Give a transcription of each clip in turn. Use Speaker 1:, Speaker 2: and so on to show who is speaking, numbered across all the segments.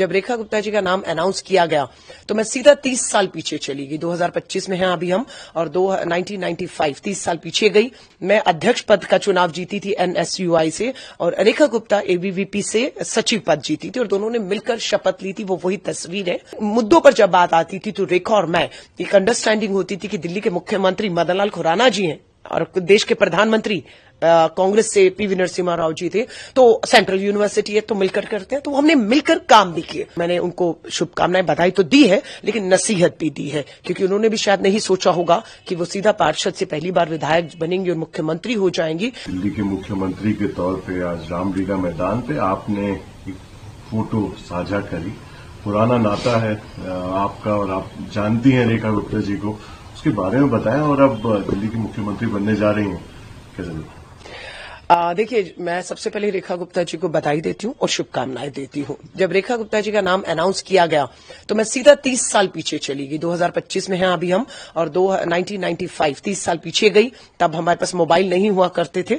Speaker 1: जब रेखा गुप्ता जी का नाम अनाउंस किया गया तो मैं सीधा 30 साल पीछे चली गई। 2025 में हैं अभी हम, और 1995 30 साल पीछे गई। मैं अध्यक्ष पद का चुनाव जीती थी एनएसयूआई से, और रेखा गुप्ता एबीवीपी से सचिव पद जीती थी, और दोनों ने मिलकर शपथ ली थी। वो वही तस्वीर है। मुद्दों पर जब बात आती थी तो रेखा और मैं एक अंडरस्टैंडिंग होती थी कि दिल्ली के मुख्यमंत्री मदन लाल खुराना जी हैं और देश के प्रधानमंत्री कांग्रेस से पीवी नरसिम्हा राव जी थे, तो सेंट्रल यूनिवर्सिटी है तो मिलकर करते हैं। तो हमने मिलकर काम भी किए। मैंने उनको शुभकामनाएं बधाई तो दी है, लेकिन नसीहत भी दी है, क्योंकि उन्होंने भी शायद नहीं सोचा होगा कि वो सीधा पार्षद से पहली बार विधायक बनेंगी और मुख्यमंत्री हो जाएंगी।
Speaker 2: दिल्ली के मुख्यमंत्री के तौर पर आज रामलीला मैदान पे आपने एक फोटो साझा करी। पुराना नाता है आपका, और आप जानती हैं रेखा गुप्ता जी को, उसके बारे में बताएं। और अब दिल्ली की मुख्यमंत्री बनने जा रही हैं, कैसे?
Speaker 1: देखिए, मैं सबसे पहले रेखा गुप्ता जी को बधाई देती हूँ और शुभकामनाएं देती हूँ। जब रेखा गुप्ता जी का नाम अनाउंस किया गया तो मैं सीधा 30 साल पीछे चली गई। 2025 में हैं अभी हम, और 1995 30 साल पीछे गई। तब हमारे पास मोबाइल नहीं हुआ करते थे।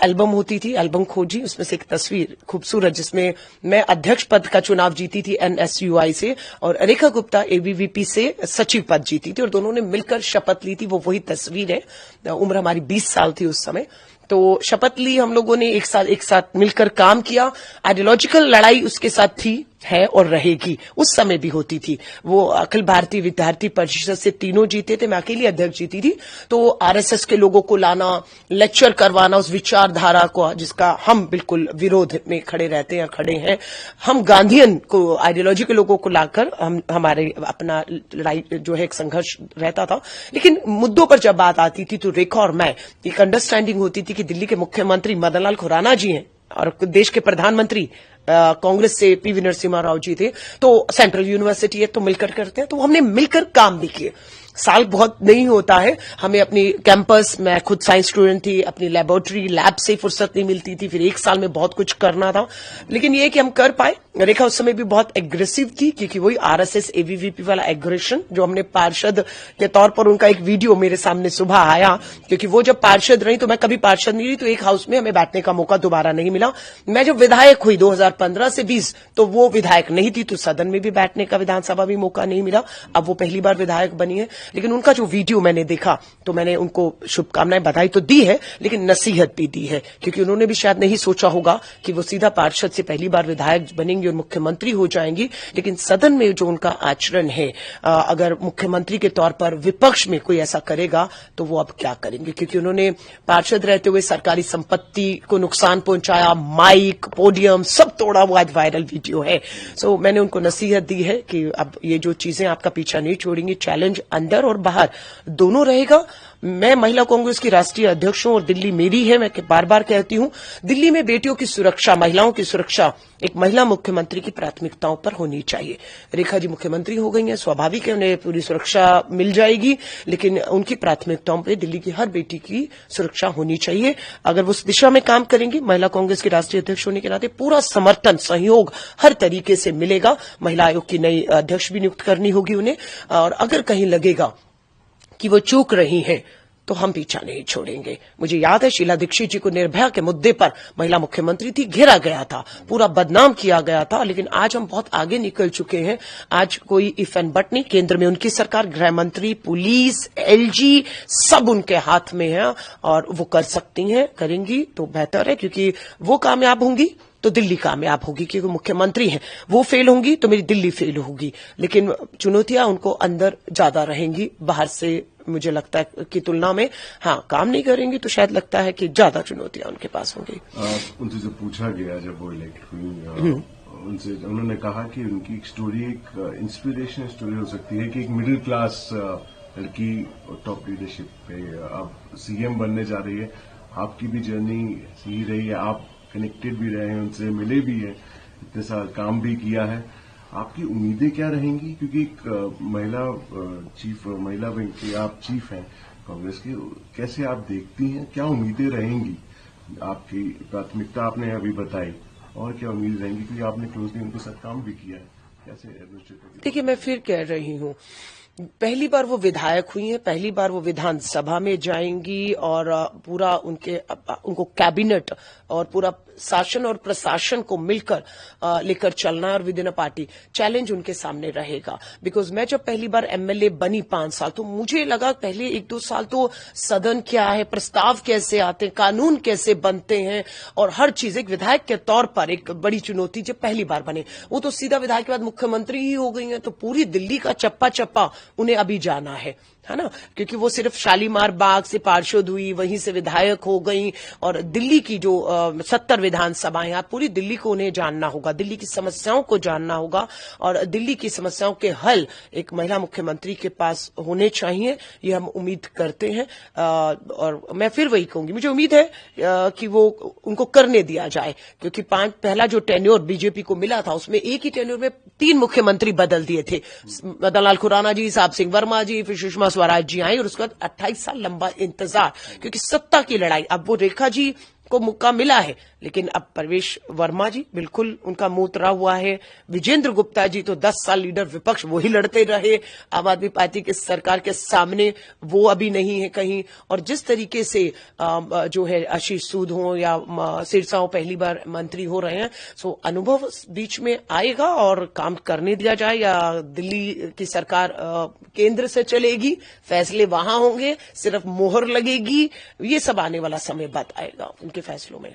Speaker 1: एल्बम होती थी, एल्बम खोजी, उसमें से एक तस्वीर खूबसूरत जिसमें मैं अध्यक्ष पद का चुनाव जीती थी एनएसयूआई से, और रेखा गुप्ता एबीवीपी से सचिव पद जीती थी, और दोनों ने मिलकर शपथ ली थी। वो वही तस्वीर है। उम्र हमारी 20 साल थी उस समय। तो शपथ ली हम लोगों ने, एक साथ मिलकर काम किया। आइडियोलॉजिकल लड़ाई उसके साथ थी, है और रहेगी। उस समय भी होती थी। वो अखिल भारतीय विद्यार्थी परिषद से तीनों जीते थे, मैं अकेली अध्यक्ष जीती थी। तो आरएसएस के लोगों को लाना, लेक्चर करवाना उस विचारधारा को, जिसका हम बिल्कुल विरोध में खड़े रहते हैं, खड़े हैं। हम गांधीयन को, आइडियोलॉजी के लोगों को लाकर हमारे अपना लड़ाई जो है एक संघर्ष रहता था। लेकिन मुद्दों पर जब बात आती थी तो रेखा और मैं एक अंडरस्टैंडिंग होती थी कि दिल्ली के मुख्यमंत्री मदन लाल खुराना जी हैं और देश के प्रधानमंत्री कांग्रेस से पीवी नरसिम्हा राव जी थे, तो सेंट्रल यूनिवर्सिटी है तो मिलकर करते हैं। तो हमने मिलकर काम भी किए। साल बहुत नहीं होता है, हमें अपनी कैंपस, मैं खुद साइंस स्टूडेंट थी, अपनी लेबोरेटरी लैब से फुर्सत नहीं मिलती थी। फिर एक साल में बहुत कुछ करना था, लेकिन ये कि हम कर पाए। रेखा उस समय भी बहुत एग्रेसिव थी, क्योंकि वही आरएसएस एबीवीपी वाला एग्रेशन जो हमने पार्षद के तौर पर, उनका एक वीडियो मेरे सामने सुबह आया, क्योंकि वो जब पार्षद रही तो मैं कभी पार्षद नहीं रही, तो एक हाउस में हमें बैठने का मौका दोबारा नहीं मिला। मैं जब विधायक हुई 2015 से 20, तो वो विधायक नहीं थी, तो सदन में भी बैठने का, विधानसभा भी मौका नहीं मिला। अब वो पहली बार विधायक बनी है। लेकिन उनका जो वीडियो मैंने देखा तो मैंने उनको शुभकामनाएं बधाई तो दी है, लेकिन नसीहत भी दी है, क्योंकि उन्होंने भी शायद नहीं सोचा होगा कि वो सीधा पार्षद से पहली बार विधायक बनेंगी और मुख्यमंत्री हो जाएंगी। लेकिन सदन में जो उनका आचरण है, अगर मुख्यमंत्री के तौर पर विपक्ष में कोई ऐसा करेगा तो वो अब क्या करेंगे, क्योंकि उन्होंने पार्षद रहते हुए सरकारी संपत्ति को नुकसान पहुंचाया, माइक, पोडियम सब तोड़ा हुआ आज वायरल वीडियो है। सो मैंने उनको नसीहत दी है कि अब ये जो चीजें आपका पीछा नहीं छोड़ेंगी। चैलेंज अंदर और बाहर दोनों रहेगा। मैं महिला कांग्रेस की राष्ट्रीय अध्यक्ष हूं और दिल्ली मेरी है। मैं बार बार कहती हूं, दिल्ली में बेटियों की सुरक्षा, महिलाओं की सुरक्षा एक महिला मुख्यमंत्री की प्राथमिकताओं पर होनी चाहिए। रेखा जी मुख्यमंत्री हो गई हैं, स्वाभाविक है उन्हें पूरी सुरक्षा मिल जाएगी, लेकिन उनकी प्राथमिकताओं पर दिल्ली की हर बेटी की सुरक्षा होनी चाहिए। अगर वो उस दिशा में काम करेंगी, महिला कांग्रेस की राष्ट्रीय अध्यक्ष होने के नाते पूरा समर्थन, सहयोग हर तरीके से मिलेगा। महिला आयोग की नई अध्यक्ष भी नियुक्त करनी होगी उन्हें, और अगर कहीं लगेगा कि वो चूक रही हैं तो हम पीछा नहीं छोड़ेंगे। मुझे याद है शीला दीक्षित जी को निर्भया के मुद्दे पर, महिला मुख्यमंत्री थी, घेरा गया था, पूरा बदनाम किया गया था, लेकिन आज हम बहुत आगे निकल चुके हैं। आज कोई इफ एंड बट नहीं, केंद्र में उनकी सरकार, गृह मंत्री, पुलिस, एलजी सब उनके हाथ में है, और वो कर सकती हैं, करेंगी तो बेहतर है, क्योंकि वो कामयाब होंगी तो दिल्ली कामयाब होगी, क्योंकि मुख्यमंत्री हैं। वो फेल होंगी तो मेरी दिल्ली फेल होगी। लेकिन चुनौतियां उनको अंदर ज्यादा रहेंगी, बाहर से मुझे लगता है की तुलना में। हाँ, काम नहीं करेंगी तो शायद लगता है कि ज्यादा चुनौतियां उनके पास होंगी।
Speaker 2: उनसे जब पूछा गया, जब वो इलेक्ट हुई, उनसे उन्होंने कहा कि उनकी एक स्टोरी एक इंस्पिरेशनल स्टोरी हो सकती है कि एक मिडिल क्लास लड़की टॉप लीडरशिप पे अब सीएम बनने जा रही है। आपकी भी जर्नी सही रही है, आप कनेक्टेड भी रहे हैं उनसे, मिले भी हैं, इतने साल काम भी किया है। आपकी उम्मीदें क्या रहेंगी, क्योंकि एक महिला बैंक की आप चीफ हैं कांग्रेस की, कैसे आप देखती हैं, क्या उम्मीदें रहेंगी? आपकी प्राथमिकता आपने अभी बताई, और क्या उम्मीद रहेंगी, क्योंकि आपने क्लोजली उनके साथ काम भी किया है। कैसे एडमिनिस्ट्रेटिव?
Speaker 1: देखिए, मैं फिर कह रही हूँ, पहली बार वो विधायक हुई हैं, पहली बार वो विधानसभा में जाएंगी और पूरा उनको कैबिनेट और पूरा शासन और प्रशासन को मिलकर लेकर चलना है और with in a party challenge उनके सामने रहेगा। बिकॉज मैं जब पहली बार एमएलए बनी 5 साल, तो मुझे लगा पहले 1-2 साल तो सदन क्या है, प्रस्ताव कैसे आते हैं, कानून कैसे बनते हैं, और हर चीज एक विधायक के तौर पर एक बड़ी चुनौती जब पहली बार बने। वो तो सीधा विधायक के बाद मुख्यमंत्री ही हो गई हैं, तो पूरी दिल्ली का चप्पा चप्पा उन्हें अभी जाना है ना, क्योंकि वो सिर्फ शालीमार बाग से पार्षद हुई, वहीं से विधायक हो गई, और दिल्ली की जो 70 विधानसभाएं, आप पूरी दिल्ली को उन्हें जानना होगा, दिल्ली की समस्याओं को जानना होगा, और दिल्ली की समस्याओं के हल एक महिला मुख्यमंत्री के पास होने चाहिए, ये हम उम्मीद करते हैं। और मैं फिर वही कहूंगी, मुझे उम्मीद है कि वो उनको करने दिया जाए, क्योंकि पहला जो टेन्योर बीजेपी को मिला था, उसमें एक ही टेन्योर में 3 मुख्यमंत्री बदल दिए थे, मदन लाल खुराना जी, साहब सिंह वर्मा जी, फिर सुषमा स्वराज जी आई, और उसके बाद 28 साल लंबा इंतजार, क्योंकि सत्ता की लड़ाई। अब वो रेखा जी को मौका मिला है, लेकिन अब प्रवेश वर्मा जी बिल्कुल उनका मुंह उतरा हुआ है। विजेंद्र गुप्ता जी तो 10 साल लीडर विपक्ष, वो ही लड़ते रहे आम आदमी पार्टी की सरकार के सामने, वो अभी नहीं है कहीं। और जिस तरीके से जो है आशीष सूद हो या सिरसा हो, पहली बार मंत्री हो रहे हैं, सो अनुभव बीच में आएगा और काम करने दिया जाए, या दिल्ली की सरकार केंद्र से चलेगी, फैसले वहां होंगे, सिर्फ मोहर लगेगी, ये सब आने वाला समय बताएगा उनके फैसलों में।